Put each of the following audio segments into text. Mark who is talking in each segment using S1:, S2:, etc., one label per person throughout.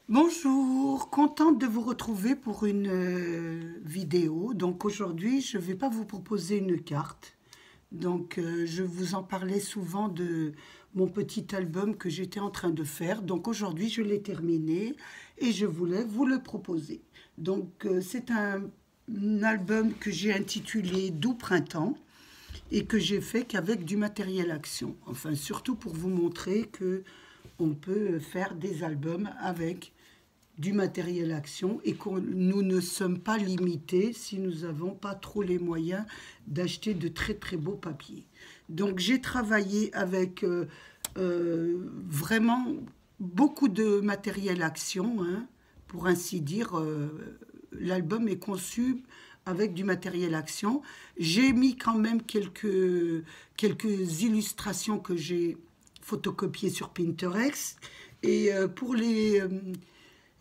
S1: Bonjour, contente de vous retrouver pour une vidéo. Donc aujourd'hui, je ne vais pas vous proposer une carte. Donc je vous en parlais souvent de mon petit album que j'étais en train de faire. Donc aujourd'hui, je l'ai terminé et je voulais vous le proposer. Donc c'est un album que j'ai intitulé Doux Printemps et que j'ai fait qu'avec du matériel action. Enfin, surtout pour vous montrer que on peut faire des albums avec du matériel action et que nous ne sommes pas limités si nous n'avons pas trop les moyens d'acheter de très très beaux papiers. Donc j'ai travaillé avec vraiment beaucoup de matériel action, hein, pour ainsi dire. L'album est conçu avec du matériel action. J'ai mis quand même quelques illustrations que j'ai photocopiées sur Pinterest. Et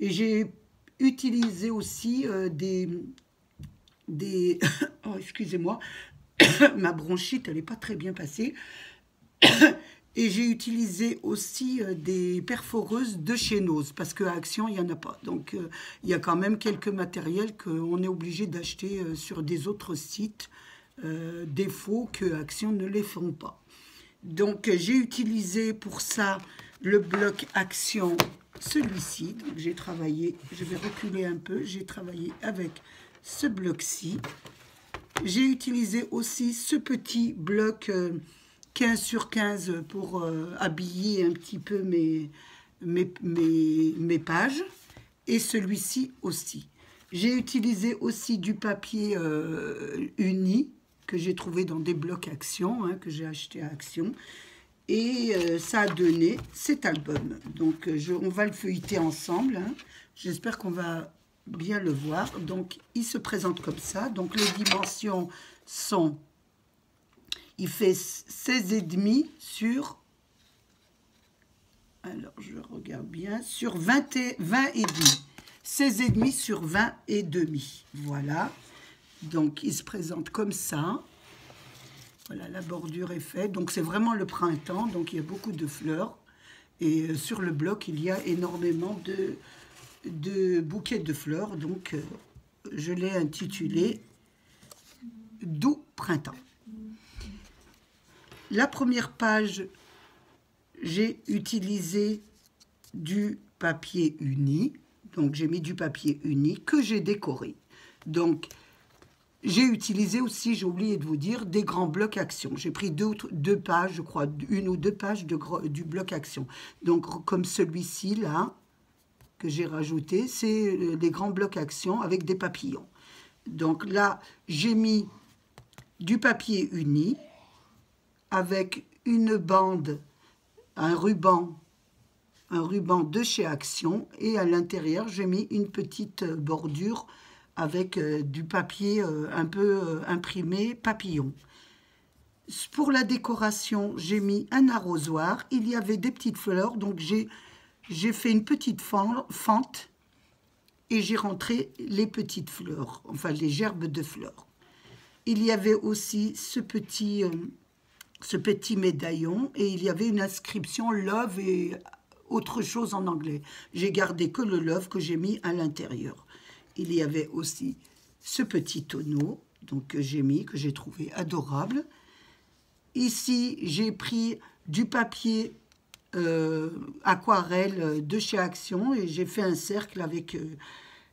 S1: et j'ai utilisé aussi des oh, excusez-moi, ma bronchite, elle n'est pas très bien passée. Et j'ai utilisé aussi des perforeuses de chez Nose, parce qu'à Action, il n'y en a pas. Donc, il y a quand même quelques matériels qu'on est obligé d'acheter sur des autres sites, défaut que Action ne les font pas. Donc, j'ai utilisé pour ça le bloc Action, celui-ci. Donc, j'ai travaillé, je vais reculer un peu, j'ai travaillé avec ce bloc-ci. J'ai utilisé aussi ce petit bloc 15 sur 15 pour habiller un petit peu mes pages. Et celui-ci aussi. J'ai utilisé aussi du papier uni que j'ai trouvé dans des blocs Action, hein, que j'ai acheté à Action. Et ça a donné cet album. Donc on va le feuilleter ensemble, hein. J'espère qu'on va bien le voir. Donc il se présente comme ça. Donc les dimensions sont... Il fait 16,5 sur... Alors je regarde bien. Sur 20 et demi. 16,5 sur 20 et demi. Voilà. Donc il se présente comme ça. Voilà, la bordure est faite. Donc c'est vraiment le printemps. Donc il y a beaucoup de fleurs. Et sur le bloc, il y a énormément de bouquets de fleurs. Donc je l'ai intitulé Doux Printemps. La première page, j'ai utilisé du papier uni. Donc j'ai mis du papier uni que j'ai décoré. Donc j'ai utilisé aussi, j'ai oublié de vous dire, des grands blocs Action. J'ai pris deux pages, je crois, une ou deux pages du bloc Action. Donc, comme celui-ci, là, que j'ai rajouté, c'est les grands blocs Action avec des papillons. Donc là, j'ai mis du papier uni avec une bande, un ruban de chez Action. Et à l'intérieur, j'ai mis une petite bordure avec du papier un peu imprimé papillon. Pour la décoration, j'ai mis un arrosoir. Il y avait des petites fleurs, donc j'ai fait une petite fente et j'ai rentré les petites fleurs, enfin les gerbes de fleurs. Il y avait aussi ce petit médaillon et il y avait une inscription Love et autre chose en anglais. J'ai gardé que le Love que j'ai mis à l'intérieur. Il y avait aussi ce petit tonneau donc, que j'ai mis, que j'ai trouvé adorable. Ici, j'ai pris du papier aquarelle de chez Action et j'ai fait un cercle avec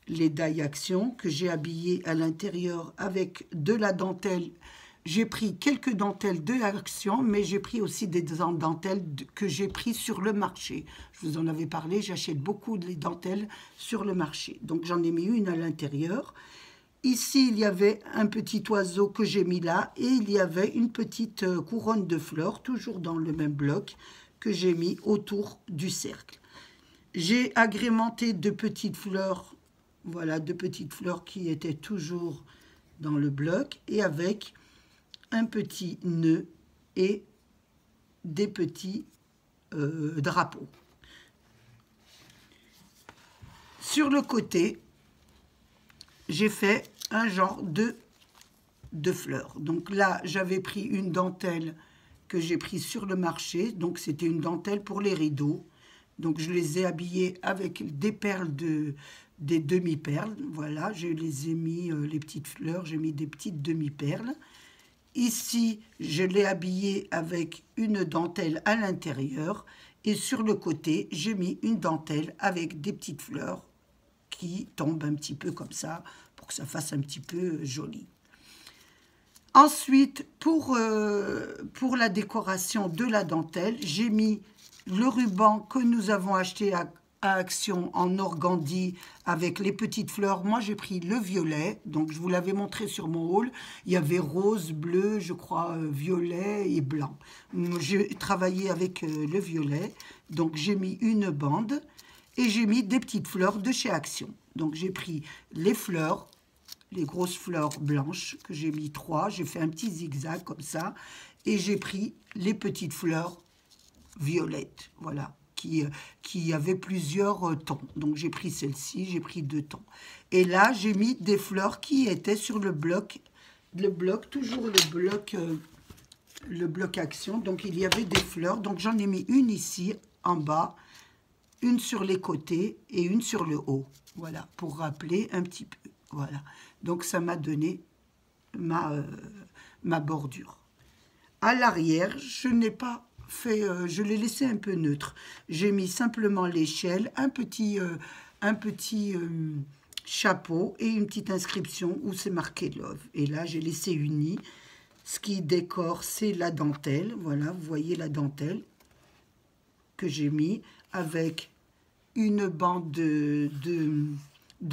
S1: les die Action que j'ai habillé à l'intérieur avec de la dentelle. J'ai pris quelques dentelles de Action, mais j'ai pris aussi des dentelles que j'ai pris sur le marché. Je vous en avais parlé, j'achète beaucoup de dentelles sur le marché. Donc j'en ai mis une à l'intérieur. Ici, il y avait un petit oiseau que j'ai mis là, et il y avait une petite couronne de fleurs, toujours dans le même bloc, que j'ai mis autour du cercle. J'ai agrémenté de petites fleurs, voilà, de petites fleurs qui étaient toujours dans le bloc, et avec un petit nœud et des petits drapeaux. Sur le côté, j'ai fait un genre de fleurs. Donc là, j'avais pris une dentelle que j'ai prise sur le marché. Donc c'était une dentelle pour les rideaux. Donc je les ai habillés avec des perles des demi-perles. Voilà, je les ai mis, les petites fleurs, j'ai mis des petites demi-perles. Ici, je l'ai habillé avec une dentelle à l'intérieur. Et sur le côté, j'ai mis une dentelle avec des petites fleurs qui tombent un petit peu comme ça, pour que ça fasse un petit peu joli. Ensuite, pour la décoration de la dentelle, j'ai mis le ruban que nous avons acheté à Action en organdie avec les petites fleurs. Moi, j'ai pris le violet, donc je vous l'avais montré sur mon haul. Il y avait rose, bleu, je crois, violet et blanc. J'ai travaillé avec le violet, donc j'ai mis une bande et j'ai mis des petites fleurs de chez Action. Donc j'ai pris les fleurs, les grosses fleurs blanches, que j'ai mis 3. J'ai fait un petit zigzag comme ça. Et j'ai pris les petites fleurs violettes, voilà, qui avaient plusieurs tons. Donc j'ai pris celle-ci, j'ai pris 2 tons. Et là, j'ai mis des fleurs qui étaient sur le bloc, toujours le bloc Action. Donc il y avait des fleurs. Donc j'en ai mis une ici, en bas, une sur les côtés et une sur le haut. Voilà, pour rappeler un petit peu. Voilà, donc ça m'a donné ma bordure. À l'arrière, je n'ai pas fait, je l'ai laissé un peu neutre. J'ai mis simplement l'échelle, un petit chapeau et une petite inscription où c'est marqué Love. Et là, j'ai laissé uni. Ce qui décore, c'est la dentelle. Voilà, vous voyez la dentelle que j'ai mis avec une bande de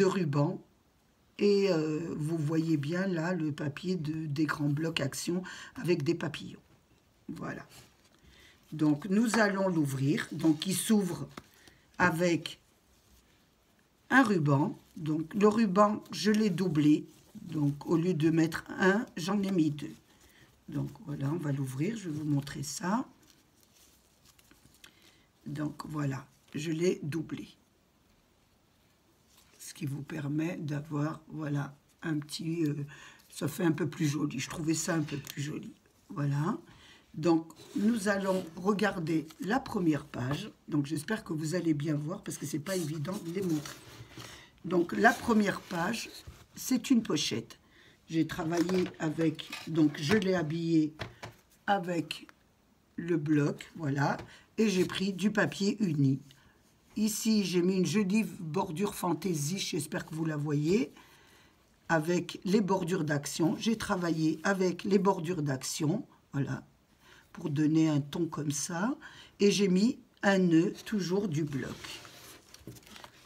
S1: ruban. Et vous voyez bien là le papier des grands blocs Action avec des papillons. Voilà. Donc nous allons l'ouvrir. Donc il s'ouvre avec un ruban. Donc le ruban, je l'ai doublé. Donc au lieu de mettre un, j'en ai mis 2. Donc voilà, on va l'ouvrir. Je vais vous montrer ça. Donc voilà, je l'ai doublé. Ce qui vous permet d'avoir, voilà, un petit... ça fait un peu plus joli. Je trouvais ça un peu plus joli. Voilà. Donc, nous allons regarder la première page. Donc, j'espère que vous allez bien voir parce que ce n'est pas évident de les montrer. Donc, la première page, c'est une pochette. J'ai travaillé avec... Donc, je l'ai habillé avec le bloc, voilà. Et j'ai pris du papier uni. Ici, j'ai mis une jolie bordure fantaisie, j'espère que vous la voyez, avec les bordures d'Action. J'ai travaillé avec les bordures d'Action, voilà, pour donner un ton comme ça. Et j'ai mis un nœud, toujours du bloc.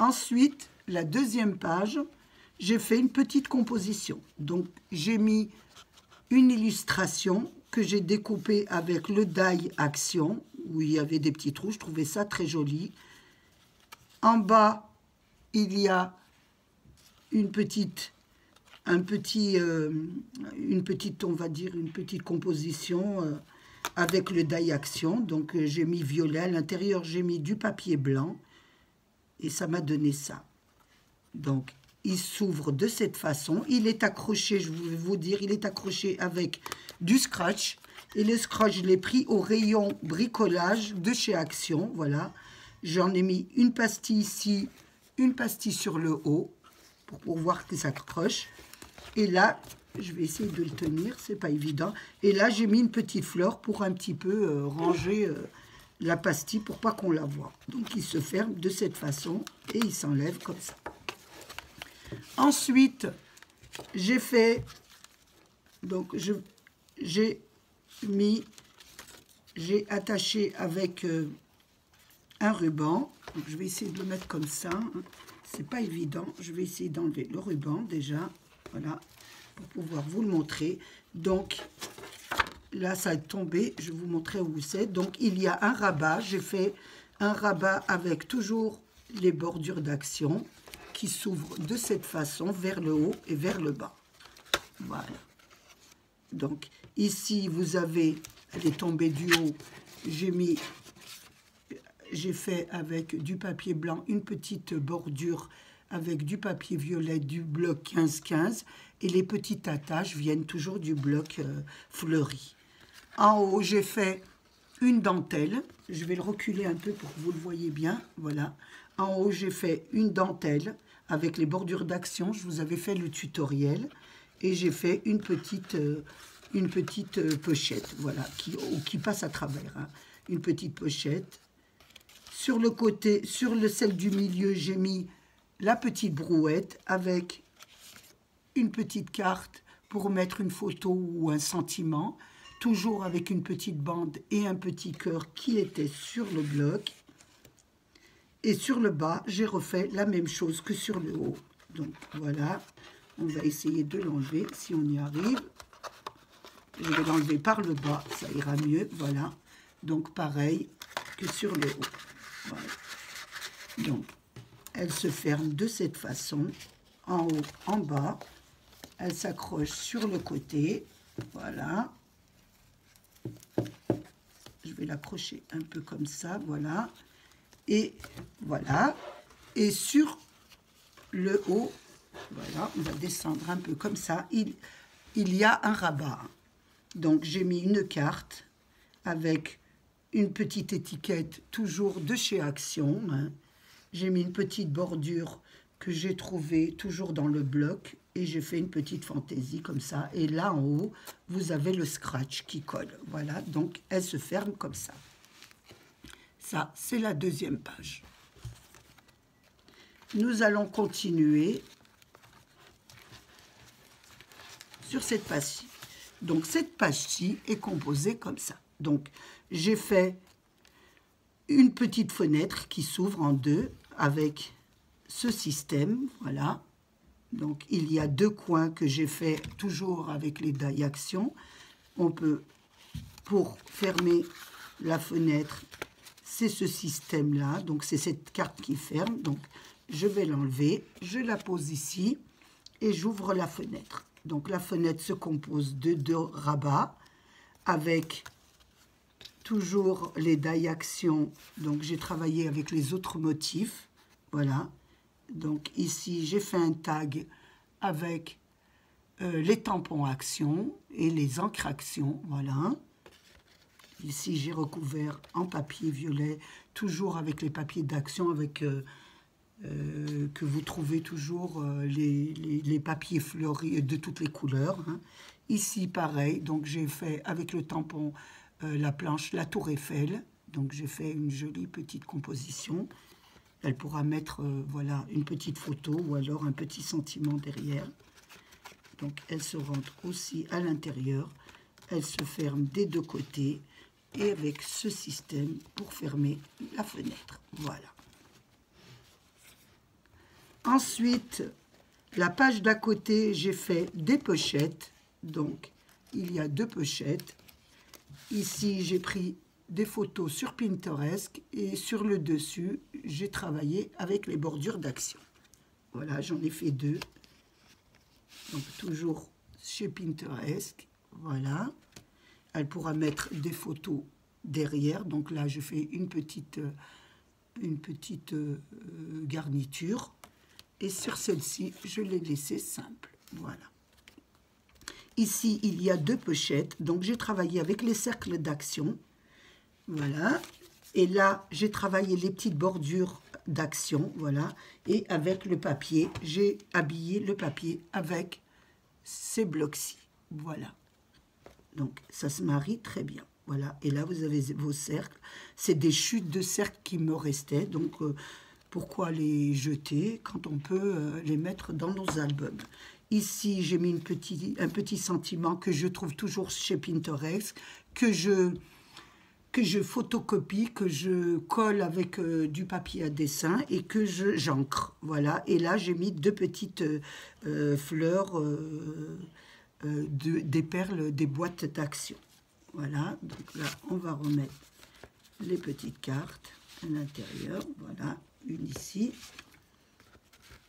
S1: Ensuite, la deuxième page, j'ai fait une petite composition. Donc, j'ai mis une illustration que j'ai découpée avec le die Action, où il y avait des petits trous. Je trouvais ça très joli. En bas, il y a une petite, on va dire, une petite composition avec le die Action. Donc, j'ai mis violet. À l'intérieur, j'ai mis du papier blanc. Et ça m'a donné ça. Donc, il s'ouvre de cette façon. Il est accroché, je vais vous dire, il est accroché avec du scratch. Et le scratch, je l'ai pris au rayon bricolage de chez Action. Voilà. J'en ai mis une pastille ici, une pastille sur le haut, pour voir que ça accroche. Et là, je vais essayer de le tenir, c'est pas évident. Et là, j'ai mis une petite fleur pour un petit peu ranger la pastille, pour pas qu'on la voie. Donc, il se ferme de cette façon et il s'enlève comme ça. Ensuite, j'ai fait... Donc, j'ai attaché avec... un ruban, donc je vais essayer de le mettre comme ça, hein. C'est pas évident, je vais essayer d'enlever le ruban déjà, voilà, pour pouvoir vous le montrer. Donc là ça est tombé, je vais vous montrer où c'est. Donc il y a un rabat, j'ai fait un rabat avec toujours les bordures d'Action qui s'ouvrent de cette façon vers le haut et vers le bas. Voilà. Donc ici vous avez, elle est tombée du haut, j'ai fait avec du papier blanc une petite bordure avec du papier violet du bloc 15-15 et les petites attaches viennent toujours du bloc fleuri. En haut, j'ai fait une dentelle. Je vais le reculer un peu pour que vous le voyez bien. Voilà. En haut, j'ai fait une dentelle avec les bordures d'action. Je vous avais fait le tutoriel. Et j'ai fait une petite pochette, voilà, qui passe à travers. Hein. Une petite pochette. Sur le côté, celle du milieu, j'ai mis la petite brouette avec une petite carte pour mettre une photo ou un sentiment, toujours avec une petite bande et un petit cœur qui était sur le bloc. Et sur le bas, j'ai refait la même chose que sur le haut. Donc voilà, on va essayer de l'enlever si on y arrive. Je vais l'enlever par le bas, ça ira mieux, voilà. Donc pareil que sur le haut. Voilà. Donc, elle se ferme de cette façon, en haut, en bas. Elle s'accroche sur le côté, voilà. Je vais l'accrocher un peu comme ça, voilà. Et voilà. Et sur le haut, voilà, on va descendre un peu comme ça. Il y a un rabat. Donc, j'ai mis une carte avec une petite étiquette, toujours de chez Action. Hein. J'ai mis une petite bordure que j'ai trouvée toujours dans le bloc. Et j'ai fait une petite fantaisie comme ça. Et là, en haut, vous avez le scratch qui colle. Voilà, donc elle se ferme comme ça. Ça, c'est la deuxième page. Nous allons continuer sur cette page-ci. Donc, cette page-ci est composée comme ça. Donc, j'ai fait une petite fenêtre qui s'ouvre en deux avec ce système, voilà. Donc, il y a deux coins que j'ai fait toujours avec les die action. On peut, pour fermer la fenêtre, c'est ce système-là. Donc, c'est cette carte qui ferme. Donc, je vais l'enlever. Je la pose ici et j'ouvre la fenêtre. Donc, la fenêtre se compose de deux rabats avec toujours les die action. Donc, j'ai travaillé avec les autres motifs. Voilà. Donc ici, j'ai fait un tag avec les tampons action et les encres action, voilà. Ici, j'ai recouvert en papier violet, toujours avec les papiers d'action, avec que vous trouvez toujours les papiers fleuris de toutes les couleurs. Hein. Ici, pareil, donc j'ai fait avec le tampon la planche, la tour Eiffel. Donc j'ai fait une jolie petite composition. Elle pourra mettre voilà, une petite photo ou alors un petit sentiment derrière. Donc, elle se rentre aussi à l'intérieur. Elle se ferme des deux côtés et avec ce système pour fermer la fenêtre. Voilà. Ensuite, la page d'à côté, j'ai fait des pochettes. Donc, il y a deux pochettes. Ici, j'ai pris des photos sur Pinterest et sur le dessus, j'ai travaillé avec les bordures d'action. Voilà, j'en ai fait deux. Donc, toujours chez Pinterest. Voilà. Elle pourra mettre des photos derrière. Donc là, je fais une petite garniture. Et sur celle-ci, je l'ai laissée simple. Voilà. Ici, il y a deux pochettes. Donc, j'ai travaillé avec les cercles d'action. Voilà, et là, j'ai travaillé les petites bordures d'action, voilà, et avec le papier, j'ai habillé le papier avec ces blocs-ci, voilà. Donc, ça se marie très bien, voilà. Et là, vous avez vos cercles, c'est des chutes de cercles qui me restaient, donc pourquoi les jeter quand on peut les mettre dans nos albums. Ici, j'ai mis un petit sentiment que je trouve toujours chez Pinterest, que je photocopie, que je colle avec du papier à dessin et que j'encre. Voilà. Et là, j'ai mis deux petites fleurs, des perles, des boîtes d'action. Voilà. Donc là, on va remettre les petites cartes à l'intérieur. Voilà. Une ici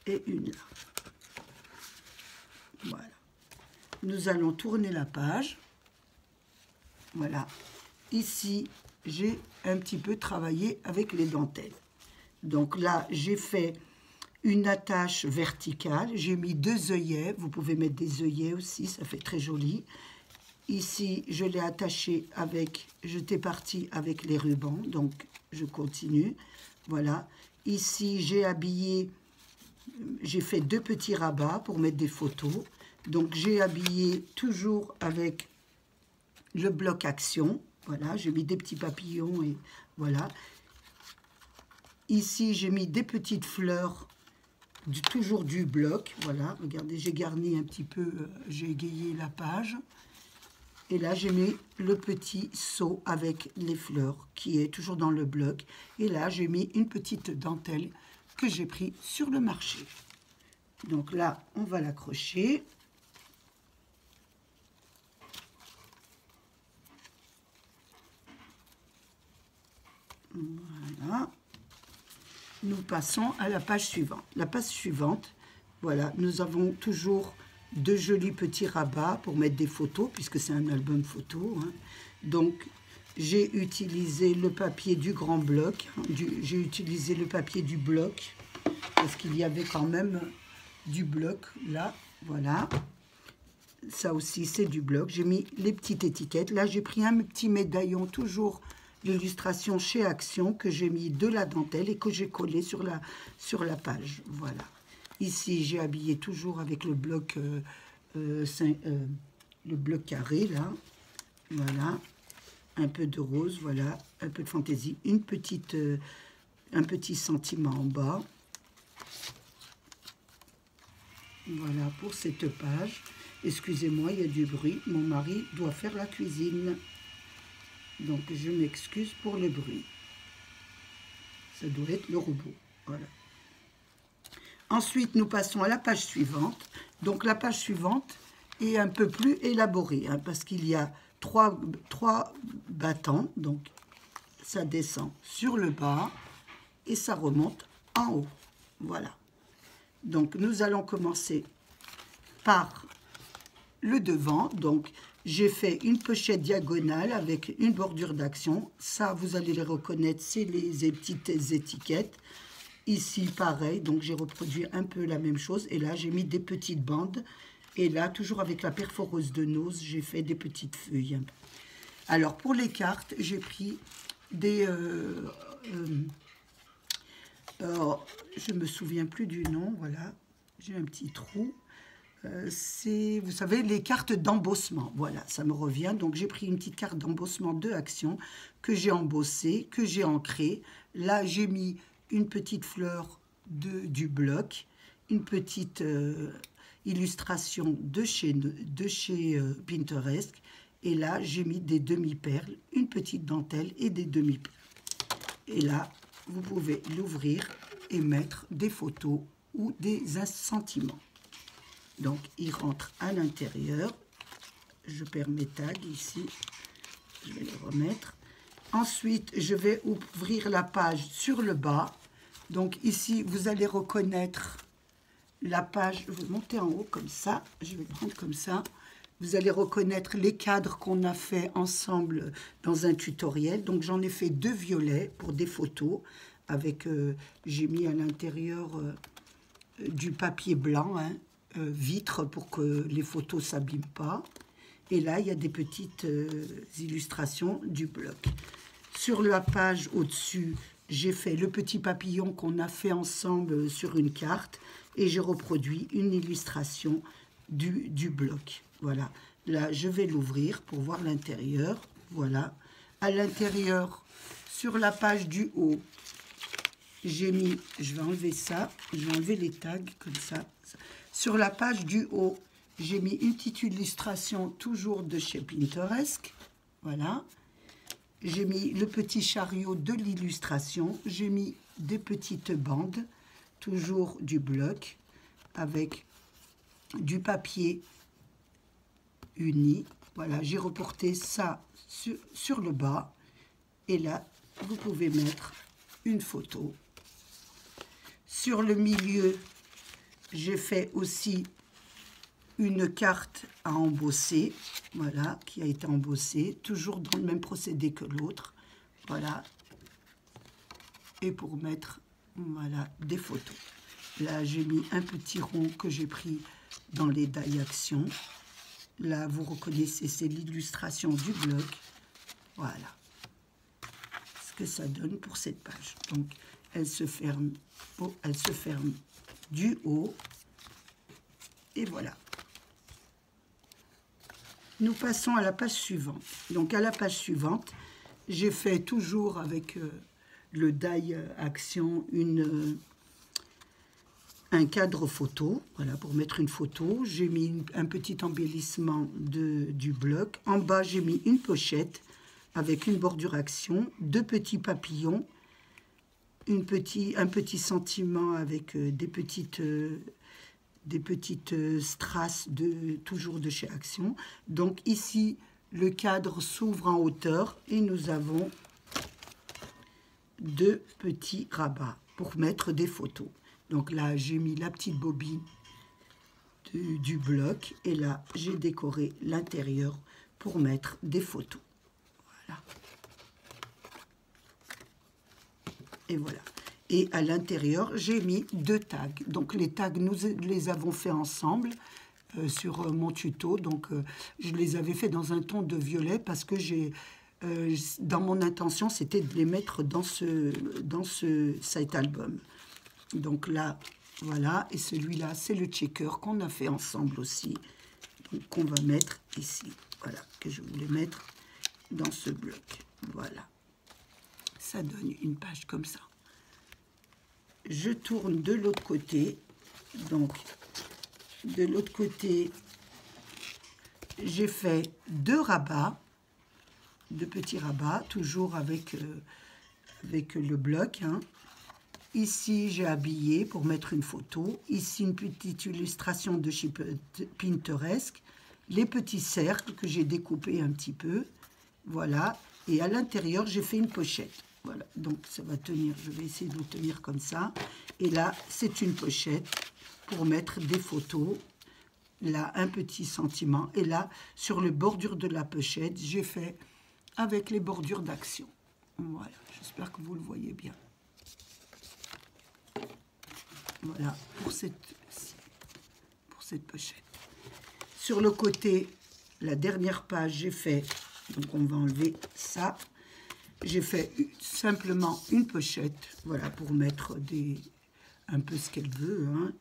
S1: et une là. Voilà. Nous allons tourner la page. Voilà. Ici, j'ai un petit peu travaillé avec les dentelles. Donc là, j'ai fait une attache verticale. J'ai mis deux œillets. Vous pouvez mettre des œillets aussi, ça fait très joli. Ici, je l'ai attaché avec, j'étais partie avec les rubans, donc je continue. Voilà. Ici, j'ai habillé, j'ai fait 2 petits rabats pour mettre des photos. Donc, j'ai habillé toujours avec le bloc action. Voilà, j'ai mis des petits papillons et voilà. Ici, j'ai mis des petites fleurs, toujours du bloc. Voilà, regardez, j'ai garni un petit peu, j'ai égayé la page. Et là, j'ai mis le petit seau avec les fleurs qui est toujours dans le bloc. Et là, j'ai mis une petite dentelle que j'ai pris sur le marché. Donc là, on va l'accrocher. Voilà. Nous passons à la page suivante. La page suivante, voilà, nous avons toujours de jolis petits rabats pour mettre des photos, puisque c'est un album photo. Hein. Donc, j'ai utilisé le papier du grand bloc, hein, j'ai utilisé le papier du bloc, parce qu'il y avait quand même du bloc là, voilà. Ça aussi, c'est du bloc. J'ai mis les petites étiquettes. Là, j'ai pris un petit médaillon, toujours l'illustration chez Action, que j'ai mis de la dentelle et que j'ai collé sur la page. Voilà. Ici, j'ai habillé toujours avec le bloc, le bloc carré, là. Voilà. Un peu de rose, voilà. Un peu de fantaisie. Un petit sentiment en bas. Voilà pour cette page. Excusez-moi, il y a du bruit. Mon mari doit faire la cuisine. Donc, je m'excuse pour le bruit. Ça doit être le robot. Voilà. Ensuite, nous passons à la page suivante. Donc, la page suivante est un peu plus élaborée, hein, parce qu'il y a trois battants. Donc, ça descend sur le bas et ça remonte en haut. Voilà. Donc, nous allons commencer par le devant. Donc, j'ai fait une pochette diagonale avec une bordure d'Action. Ça, vous allez les reconnaître, c'est les petites étiquettes. Ici, pareil, donc j'ai reproduit un peu la même chose. Et là, j'ai mis des petites bandes. Et là, toujours avec la perforeuse de Nose, j'ai fait des petites feuilles. Alors, pour les cartes, j'ai pris des... je ne me souviens plus du nom, voilà. J'ai un petit trou. C'est, vous savez, les cartes d'embossement. Voilà, ça me revient. Donc, j'ai pris une petite carte d'embossement de Action que j'ai embossée, que j'ai ancrée. Là, j'ai mis une petite fleur du bloc, une petite illustration de chez Pinterest. Et là, j'ai mis des demi-perles, une petite dentelle et des demi-perles. Et là, vous pouvez l'ouvrir et mettre des photos ou des sentiments. Donc, il rentre à l'intérieur. Je perds mes tags ici. Je vais les remettre. Ensuite, je vais ouvrir la page sur le bas. Donc, ici, vous allez reconnaître la page. Je vais monter en haut comme ça. Je vais prendre comme ça. Vous allez reconnaître les cadres qu'on a fait ensemble dans un tutoriel. Donc, j'en ai fait 2 violets pour des photos. Avec, j'ai mis à l'intérieur du papier blanc, hein, vitre, pour que les photos ne s'abîment pas. Et là, il y a des petites illustrations du bloc. Sur la page au-dessus, j'ai fait le petit papillon qu'on a fait ensemble sur une carte. Et j'ai reproduit une illustration du bloc. Voilà. Là, je vais l'ouvrir pour voir l'intérieur. Voilà. À l'intérieur, sur la page du haut, j'ai mis... Je vais enlever ça. Je vais enlever les tags comme ça. Sur la page du haut, j'ai mis une petite illustration toujours de chez Pinterest. Voilà. J'ai mis le petit chariot de l'illustration. J'ai mis des petites bandes, toujours du bloc, avec du papier uni. Voilà, j'ai reporté ça sur le bas. Et là, vous pouvez mettre une photo. Sur le milieu, j'ai fait aussi une carte à embosser, voilà, qui a été embossée, toujours dans le même procédé que l'autre, voilà, et pour mettre, voilà, des photos. Là, j'ai mis un petit rond que j'ai pris dans les die Action. là, vous reconnaissez, c'est l'illustration du bloc. Voilà ce que ça donne pour cette page. Donc, elle se ferme du haut. Et voilà. Nous passons à la page suivante. Donc, à la page suivante, j'ai fait toujours avec le die action un cadre photo, voilà, pour mettre une photo. J'ai mis un petit embellissement du bloc. En bas, j'ai mis une pochette avec une bordure action, 2 petits papillons, un petit sentiment avec des petites strass toujours de chez Action. Donc ici, le cadre s'ouvre en hauteur et nous avons 2 petits rabats pour mettre des photos. Donc là, j'ai mis la petite bobine du bloc et là, j'ai décoré l'intérieur pour mettre des photos. Voilà. Et voilà. Et à l'intérieur, j'ai mis 2 tags. Donc les tags, nous les avons fait ensemble sur mon tuto. Donc je les avais fait dans un ton de violet parce que dans mon intention, c'était de les mettre dans cet album. Donc là, voilà. Et celui-là, c'est le checker qu'on a fait ensemble aussi. Donc qu'on va mettre ici. Voilà, que je voulais mettre dans ce bloc. Voilà. Ça donne une page comme ça. Je tourne de l'autre côté. Donc, de l'autre côté, j'ai fait 2 rabats, 2 petits rabats, toujours avec le bloc. Hein. Ici, j'ai habillé pour mettre une photo. Ici, une petite illustration de chez Pinterest. Les petits cercles que j'ai découpés un petit peu. Voilà. Et à l'intérieur, j'ai fait une pochette. Voilà, donc ça va tenir, je vais essayer de le tenir comme ça. Et là, c'est une pochette pour mettre des photos. Là, un petit sentiment. Et là, sur le bordure de la pochette, j'ai fait avec les bordures d'Action. Voilà, j'espère que vous le voyez bien. Voilà, pour cette pochette. Sur le côté, la dernière page, j'ai fait, donc on va enlever ça. J'ai fait simplement une pochette, voilà, pour mettre un peu ce qu'elle veut. Hein.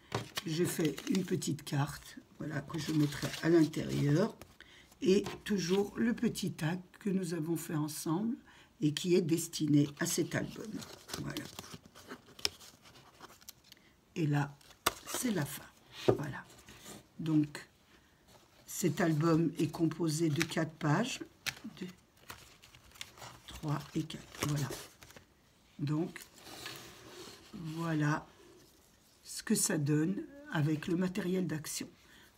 S1: J'ai fait une petite carte, voilà, que je mettrai à l'intérieur. Et toujours le petit tag que nous avons fait ensemble et qui est destiné à cet album. Voilà. Et là, c'est la fin. Voilà. Donc, cet album est composé de 4 pages. 2, 3 et 4. Voilà. Donc, voilà ce que ça donne avec le matériel d'Action.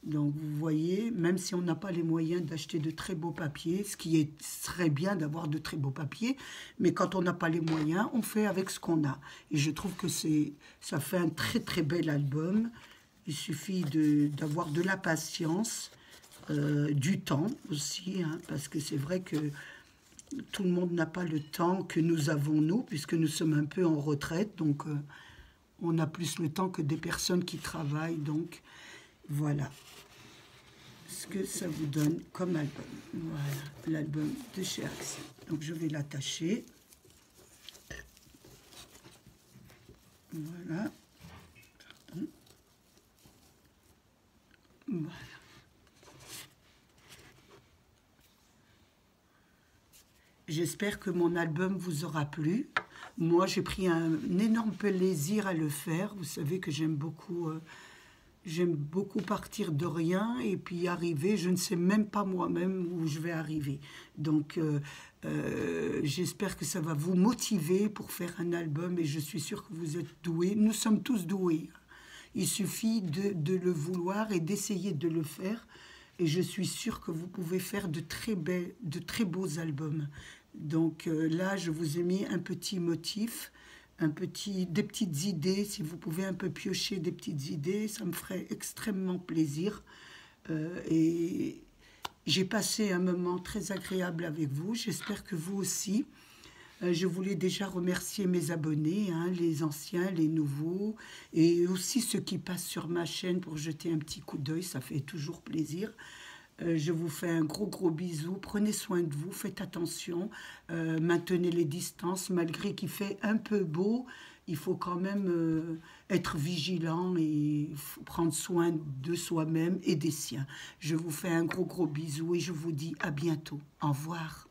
S1: Donc, vous voyez, même si on n'a pas les moyens d'acheter de très beaux papiers, serait bien d'avoir de très beaux papiers, mais quand on n'a pas les moyens, on fait avec ce qu'on a. Et je trouve que ça fait un très très bel album. Il suffit d'avoir de la patience, du temps aussi, hein, parce que c'est vrai que tout le monde n'a pas le temps que nous avons, nous, puisque nous sommes un peu en retraite, donc on a plus le temps que des personnes qui travaillent, donc voilà ce que ça vous donne comme album. Voilà, l'album de chez Action. Donc je vais l'attacher. Voilà. Pardon. Voilà. J'espère que mon album vous aura plu. Moi, j'ai pris un énorme plaisir à le faire. Vous savez que j'aime beaucoup partir de rien et puis arriver. Je ne sais même pas moi-même où je vais arriver. Donc, j'espère que ça va vous motiver pour faire un album et je suis sûre que vous êtes doués. Nous sommes tous doués. Il suffit de le vouloir et d'essayer de le faire. Et je suis sûre que vous pouvez faire de très beaux albums. Donc là, je vous ai mis un petit motif, des petites idées. Si vous pouvez un peu piocher des petites idées, ça me ferait extrêmement plaisir. Et j'ai passé un moment très agréable avec vous. J'espère que vous aussi. Je voulais déjà remercier mes abonnés, hein, les anciens, les nouveaux, et aussi ceux qui passent sur ma chaîne pour jeter un petit coup d'œil, ça fait toujours plaisir. Je vous fais un gros bisou. Prenez soin de vous, faites attention, maintenez les distances. Malgré qu'il fait un peu beau, il faut quand même être vigilant et prendre soin de soi-même et des siens. Je vous fais un gros bisou et je vous dis à bientôt. Au revoir.